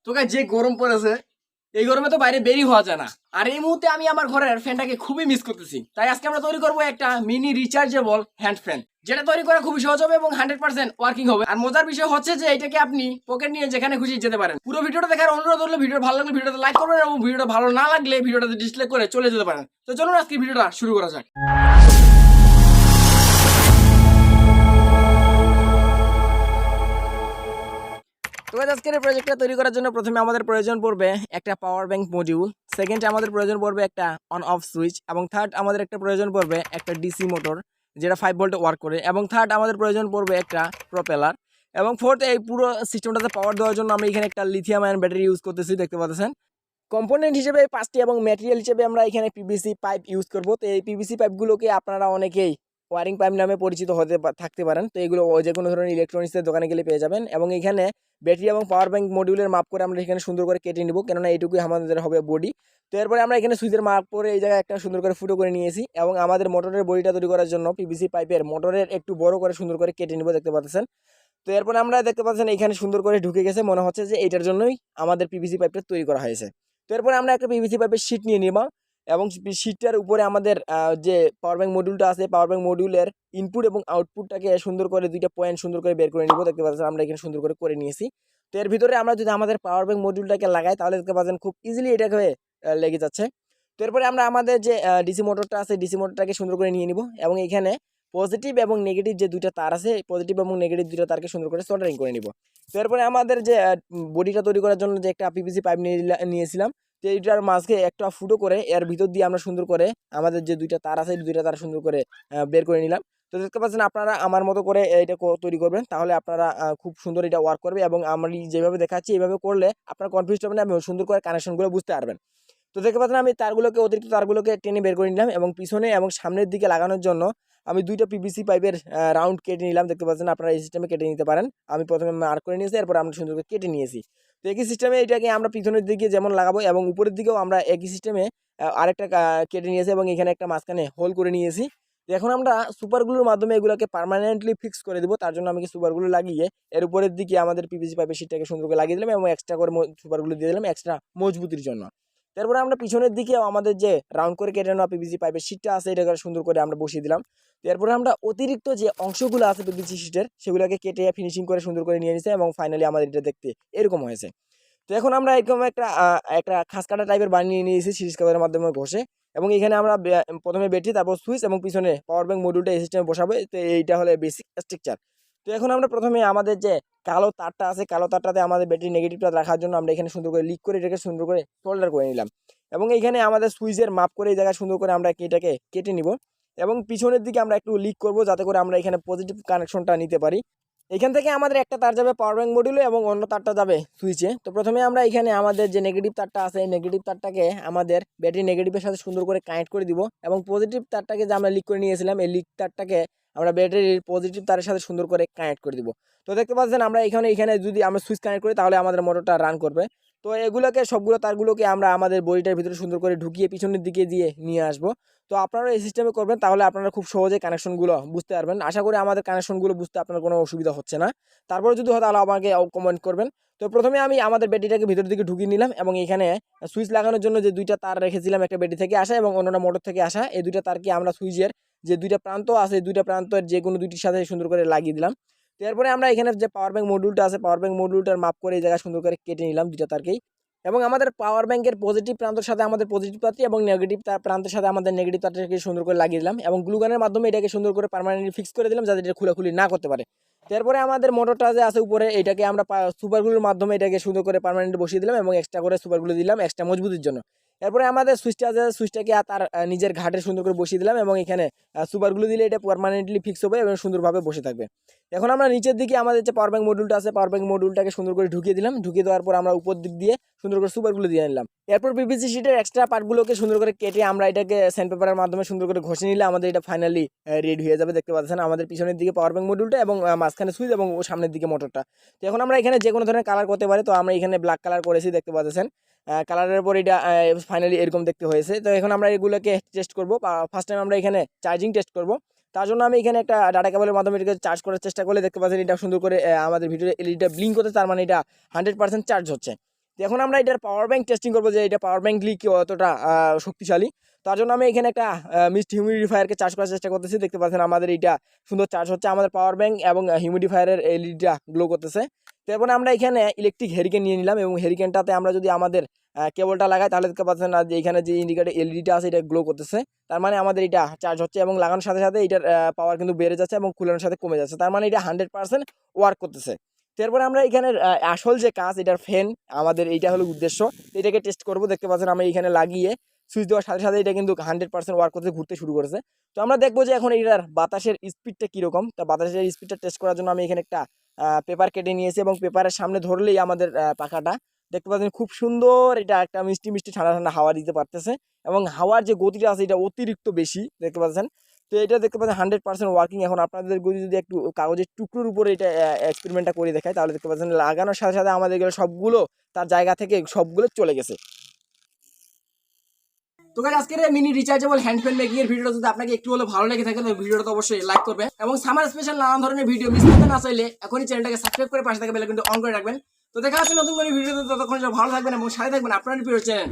তো গাইস যে গরম পড়েছে এই গরমে তো বাইরে বেরি হওয়া যায় না। আর এই মুহূর্তে আমি আমার ঘরের ফ্যানটাকে খুবই মিস করতেছি। তাই আজকে আমরা তৈরি করব একটা মিনি রিচার্জেবল হ্যান্ড ফ্যান, যেটা তৈরি করা খুবই সহজ হবে এবং 100% ওয়ার্কিং হবে। আর মজার বিষয় হচ্ছে যে এটাকে আপনি পকেট নিয়ে যেখানে খুশি যেতে পারেন। পুরো ভিডিওটা দেখার অনুরোধ হলো, ভিডিও ভালো লাগলে ভিডিওতে লাইক করবেন এবং ভিডিওটা ভালো না লাগলে ভিডিওটাতে ডিসলাইক করে চলে যেতে পারেন। তো চলুন আজকে ভিডিওটা শুরু করা যাক। তো আজকের এই প্রজেক্টটা তৈরি করার জন্য প্রথমে আমাদের প্রয়োজন পড়বে একটা পাওয়ার ব্যাংক মডিউল, সেকেন্ড আমাদের প্রয়োজন পড়বে একটা অন অফ সুইচ, এবং থার্ড আমাদের একটা প্রয়োজন পড়বে একটা ডিসি মোটর যেটা 5 ভোল্টে ওয়ার্ক করে, এবং থার্ড আমাদের প্রয়োজন পড়বে একটা প্রপেলার, এবং ফোর্থ এই পুরো সিস্টেমটাতে পাওয়ার দেওয়ার জন্য আমরা এখানে একটা লিথিয়াম আয়ন ব্যাটারি ইউজ করতেছি, দেখতে পাচ্ছেন। কম্পোনেন্ট হিসেবে 5টি এবং ম্যাটেরিয়াল হিসেবে আমরা এখানে পিভিসি পাইপ ইউজ করব। তো এই পিভিসি পাইপগুলোকে আপনারা অনেকেই ওয়ারিং পাইপ নামে পরিচিত থাকতে পারেন। তো এগুলো যে কোনো ধরনের ইলেকট্রনিক্সের দোকানে গেলে পেয়ে যাবেন, এবং এখানে ব্যাটারি এবং পাওয়ার ব্যাংক মডিউলের মাপ করে আমরা এখানে সুন্দর করে কেটে নিব, কেননা এইটুকুই আমাদের হবে বডি। তো এরপরে আমরা এখানে সুইচের মাপ করে এই জায়গায় একটা সুন্দর করে ফুটো করে নিয়েছি, এবং আমাদের মোটরের বডিটা তৈরি করার জন্য পিভিসি পাইপের মোটরের একটু বড় করে সুন্দর করে কেটে নিব, দেখতে পাচ্ছেন। তো এরপরে আমরা দেখতে পাচ্ছেন এখানে সুন্দর করে ঢুকে গেছে, মনে হচ্ছে যে এইটার জন্যই আমাদের পিভিসি পাইপটা তৈরি করা হয়েছে। তো এরপরে আমরা একটা পিভিসি পাইপের শীট নিয়ে নিব, এবং শীটটার উপরে আমাদের যে পাওয়ার ব্যাংক মডিউলটা আছে, পাওয়ার ব্যাংক মডিউলের ইনপুট এবং আউটপুটটাকে সুন্দর করে দুইটা পয়েন্ট সুন্দর করে বের করে নিব, দেখতে পাচ্ছেন আমরা এখানে সুন্দর করে নিয়েছি। তো এর ভিতরে আমরা যদি আমাদের পাওয়ার ব্যাংক মডিউলটাকে লাগাই তাহলে দেখতে পাচ্ছেন খুব ইজিলি এটাকে লেগে যাচ্ছে। তো এরপরে আমরা আমাদের যে ডিসি মোটরটা আছে, ডিসি মোটরটাকে সুন্দর করে নিয়ে নিব, এবং এখানে পজিটিভ এবং নেগেটিভ যে দুইটা তার আছে, পজিটিভ এবং নেগেটিভ দুইটা তারকে সুন্দর করে সোল্ডারিং করে নিব। তো এরপরে আমাদের যে বডিটা তৈরি করার জন্য যে একটা পিভিসি পাইপ নিয়েছিলাম, তো এইটার মাঝকে একটা ফুটো করে এর ভিতর দিয়ে আমরা সুন্দর করে আমাদের যে দুইটা তার আছে দুইটা তার সুন্দর করে বের করে নিলাম। তো দেখতে পাচ্ছেন আপনারা আমার মতো করে এটা তৈরি করবেন, তাহলে আপনারা খুব সুন্দর এটা ওয়ার্ক করবে, এবং আমি যেভাবে দেখাচ্ছি এইভাবে করলে আপনারা কনফিউজ হবেন এবং সুন্দর করে কানেকশনগুলো বুঝতে পারবেন। তো দেখতে পাচ্ছেন আমি অতিরিক্ত তারগুলোকে টেনে বের করে নিলাম, এবং পিছনে এবং সামনের দিকে লাগানোর জন্য আমি দুইটা পিভিসি পাইপের রাউন্ড কেটে নিলাম, দেখতে পাচ্ছেন। আপনারা এই সিস্টেমে কেটে নিতে পারেন। আমি প্রথমে মার্ক করে নিয়েছি, এরপর আমরা সুন্দর করে কেটে নিয়েছি। তো একই সিস্টেমে এটাকে আমরা পিছনের দিকে যেমন লাগাবো, এবং উপরের দিকেও আমরা একই সিস্টেমে আরেকটা কেটে নিয়েছি, এবং এখানে একটা মাঝখানে হোল করে নিয়েছি। তো এখন আমরা সুপারগুলোর মাধ্যমে এগুলোকে পার্মানেন্টলি ফিক্স করে দেবো। তার জন্য আমি সুপারগুলো লাগিয়ে এর উপরের দিকে আমাদের পিভিসি পাইপের শীটটাকে সুন্দর করে লাগিয়ে দিলাম, এবং এক্সট্রা করে সুপারগুলো দিয়ে দিলাম এক্সট্রা মজবুতির জন্য। তারপরে আমরা পিছনের দিকে আমাদের যে রাউন্ড করে কেটে নেওয়া পিভিসি পাইপের শীটটা আছে এটাকে সুন্দর করে আমরা বসিয়ে দিলাম। এরপরে আমরা অতিরিক্ত যে অংশগুলো আছে পিভিসি শীটের সেগুলোকে কেটে ফিনিশিং করে সুন্দর করে নিয়ে নিয়েছি, এবং ফাইনালি আমাদের এটা দেখতে এরকম হয়েছে। তো এখন আমরা এরকম একটা খাস কাটা টাইপের বানিয়ে নিয়েছি সিরিজ কাভারের মাধ্যমে ঘষে, এবং এখানে আমরা প্রথমে ব্যাটারি, তারপর সুইচ, এবং পিছনে পাওয়ার ব্যাংক মডিউলটা এই সিস্টেমে বসাবো। তো এইটা হলো বেসিক স্ট্রাকচার। তো এখন আমরা প্রথমে আমাদের যে কালো তারটা আছে, কালো তারটাতে আমাদের ব্যাটারি নেগেটিভটা রাখার জন্য আমরা এখানে সুন্দর করে লিক করে এটাকে সুন্দর করে সোল্ডার করে নিলাম, এবং এইখানে আমাদের সুইচের মাপ করে এই জায়গায় সুন্দর করে আমরা এটাকে কেটে নিব, এবং পিছনের দিকে আমরা একটু লিক করব যাতে করে আমরা এখানে পজিটিভ কানেকশনটা নিতে পারি। এখান থেকে আমাদের একটা তার যাবে পাওয়ার ব্যাংক মডিউলে, এবং অন্য তারটা যাবে সুইচে। তো প্রথমে আমরা এখানে আমাদের যে নেগেটিভ তারটা আছে এই নেগেটিভ তারটাকে আমাদের ব্যাটারি নেগেটিভের সাথে সুন্দর করে কানেক্ট করে দিব, এবং পজিটিভ তারটাকে যে আমরা লিক করে নিয়েছিলাম এই লিক তারটাকে আমরা ব্যাটারির পজিটিভ তারের সাথে সুন্দর করে কানেক্ট করে দিব। তো দেখতে পাচ্ছেন আমরা এখানে যদি আমরা সুইচ কানেক্ট করি তাহলে আমাদের মোটরটা রান করবে। তো এগুলোকে সবগুলো তারগুলোকে আমরা আমাদের বডিটার ভিতরে সুন্দর করে ঢুকিয়ে পিছনের দিকে দিয়ে নিয়ে আসবো। তো আপনারা এই সিস্টেমে করবেন, তাহলে আপনারা খুব সহজে কানেকশনগুলো বুঝতে পারবেন। আশা করি আমাদের কানেকশনগুলো বুঝতে আপনার কোনো অসুবিধা হচ্ছে না। তারপরে যদি হয় তাহলে আমাকে কমেন্ট করবেন। তো প্রথমে আমি আমাদের ব্যাটারিটাকে ভিতর দিকে ঢুকিয়ে নিলাম, এবং এখানে সুইচ লাগানোর জন্য যে দুইটা তার রেখেছিলাম, একটা ব্যাটারি থেকে আসা এবং অন্যটা মোটর থেকে আসা, এই দুইটা তারকে আমরা সুইচের যে দুইটা প্রান্ত আছে দুইটা প্রান্তের যে কোনো দুইটির সাথে সুন্দর করে লাগিয়ে দিলাম। তো এরপরে আমরা এখানে যে পাওয়ার ব্যাংক মডিউলটা আছে, পাওয়ার ব্যাংক মডিউলটার মাপ করে এই জায়গায় সুন্দর করে কেটে নিলাম দুইটা তারকেই, এবং আমাদের পাওয়ার ব্যাংকের পজিটিভ প্রান্তের সাথে আমাদের পজিটিভ তারটি এবং নেগেটিভ প্রান্তের সাথে আমাদের নেগেটিভ তারটাকে সুন্দর করে লাগিয়ে দিলাম, এবং গ্লুগানের মাধ্যমে এটাকে সুন্দর করে পার্মানেন্টলি ফিক্স করে দিলাম যাতে এটা খুলাখুলি না করতে পারে। তারপরে আমাদের মোটরটা যে আছে উপরে এটাকে আমরা সুপারগুলোর মাধ্যমে এটাকে সুন্দর করে পার্মানেন্টলি বসিয়ে দিলাম, এবং এক্সট্রা করে সুপারগুলো দিলাম এক্সট্রা মজবুতির জন্য। এরপরে আমাদের সুইচটা আছে, সুইচটাকে তার নিজের ঘাটে সুন্দর করে বসিয়ে দিলাম, এবং এখানে সুপারগুলো দিলে এটা পার্মানেন্টলি ফিক্স হবে এবং সুন্দরভাবে বসে থাকবে। এখন আমরা নিচের দিকে আমাদের যে পাওয়ার ব্যাংক মডিউলটা আছে পাওয়ার ব্যাংক মডিউলটাকে সুন্দর করে ঢুকিয়ে দিলাম, ঢুকিয়ে দেওয়ার পর আমরা উপর দিক দিয়ে সুন্দর করে সুপারগুলো দিয়ে নিলাম। এরপর পিভিসি শিটের এক্সট্রা পার্টগুলোকে সুন্দর করে কেটে আমরা এটাকে স্যান্ড পেপারের মাধ্যমে সুন্দর করে ঘষে নিলে আমাদের এটা ফাইনালি রেডি হয়ে যাবে। দেখতে পাচ্ছেন আমাদের পিছনের দিকে পাওয়ার ব্যাংক মডিউলটা এবং মাঝখানে সুইচ এবং সামনের দিকে মোটরটা। তো এখন আমরা এখানে যে কোনো ধরনের কালার করতে পারি, তো আমরা এখানে ব্ল্যাক কালার করেছি, দেখতে পাচ্ছেন কালারের পর এটা ফাইনালি এরকম দেখতে হয়েছে। তো এখন আমরা এগুলোকে টেস্ট করবো। ফার্স্ট টাইম আমরা এখানে চার্জিং টেস্ট করবো, তার জন্য আমি এখানে একটা ডাটা কেবলের মাধ্যমে এটাকে চার্জ করার চেষ্টা করলে দেখতে পাচ্ছেন এটা সুন্দর করে আমাদের ভিডিও এলইডিটা ব্লিঙ্ক করতে, তার মানে এটা 100% চার্জ হচ্ছে। তো এখন আমরা এটার পাওয়ার ব্যাংক টেস্টিং করবো যে এটা পাওয়ার ব্যাংকলি কি অতটা শক্তিশালী। তার জন্য আমি এখানে একটা মিস্ট হিউমিডিফায়ারকে চার্জ করার চেষ্টা করতেছি। দেখতে পাচ্ছেন আমাদের এইটা সুন্দর চার্জ হচ্ছে, আমাদের পাওয়ার ব্যাংক এবং হিউমিডিফায়ারের এলইডিটা গ্লো করতেছে। তো এরপরে আমরা এখানে ইলেকট্রিক হেরিকেন নিয়ে নিলাম এবং হেরিকেনটাতে আমরা যদি আমাদের কেবলটা লাগাই তাহলে দেখতে পাচ্ছেন যে এখানে যে ইন্ডিকেটর এলইডিটা আছে এটা গ্লো করতেছে। তার মানে আমাদের এটা চার্জ হচ্ছে এবং লাগানোর সাথে সাথে এটার পাওয়ার কিন্তু বেড়ে যাচ্ছে এবং কুলানোর সাথে কমে যাচ্ছে। তার মানে এটা 100% ওয়ার্ক করতেছে। তারপরে আমরা এখানে আসল যে কাজ এটার ফ্যান, আমাদের এইটা হলো উদ্দেশ্য। এটাকে টেস্ট করব। দেখতে পাচ্ছেন আমি এখানে লাগিয়ে সুইচ দেওয়ার সাথে সাথে এটা কিন্তু 100% ওয়ার্ক করতে ঘুরতে শুরু করেছে। তো আমরা দেখবো যে এখন এটার বাতাসের স্পিডটা কীরকম। তা বাতাসের স্পিডটা টেস্ট করার জন্য আমি এখানে একটা পেপার কেটে নিয়েছি এবং পেপারের সামনে ধরলেই আমাদের পাখাটা দেখতে পাচ্ছেন খুব সুন্দর এটা একটা মিষ্টি মিষ্টি ঠান্ডা ঠান্ডা হাওয়া দিতে পারতেছে এবং হাওয়ার যে গতিটা আছে এটা অতিরিক্ত বেশি দেখতে পাচ্ছেন। তো এটা দেখতে পাচ্ছেন 100% ওয়ার্কিং। এখন আপনাদের যদি একটু কাগজের টুকরোর উপরে এটা এক্সপেরিমেন্টটা করে দেখায় তাহলে দেখতে পাচ্ছেন লাগানোর সাথে সাথে আমাদের এগুলো সবগুলো তার জায়গা থেকে সবগুলো চলে গেছে। তো গাইস আজকের mini rechargeable hand fan making এর ভিডিওটা যদি আপনাকে একটু হলেও ভালো লেগে থাকে তো ভিডিওটা তো অবশ্যই লাইক করবেন এবং সামার স্পেশাল নানান ধরনের ভিডিও মিস করতে না চাইলে এখনই চ্যানেলটাকে সাবস্ক্রাইব করে পাশে থাকা বেল আইকনটি অন করে রাখবেন। তো দেখা হচ্ছে নতুন কোনো ভিডিওতে, ততক্ষণ ভালো থাকবেন এবং সাথে থাকবেন আপনার প্রিয় চ্যানেল।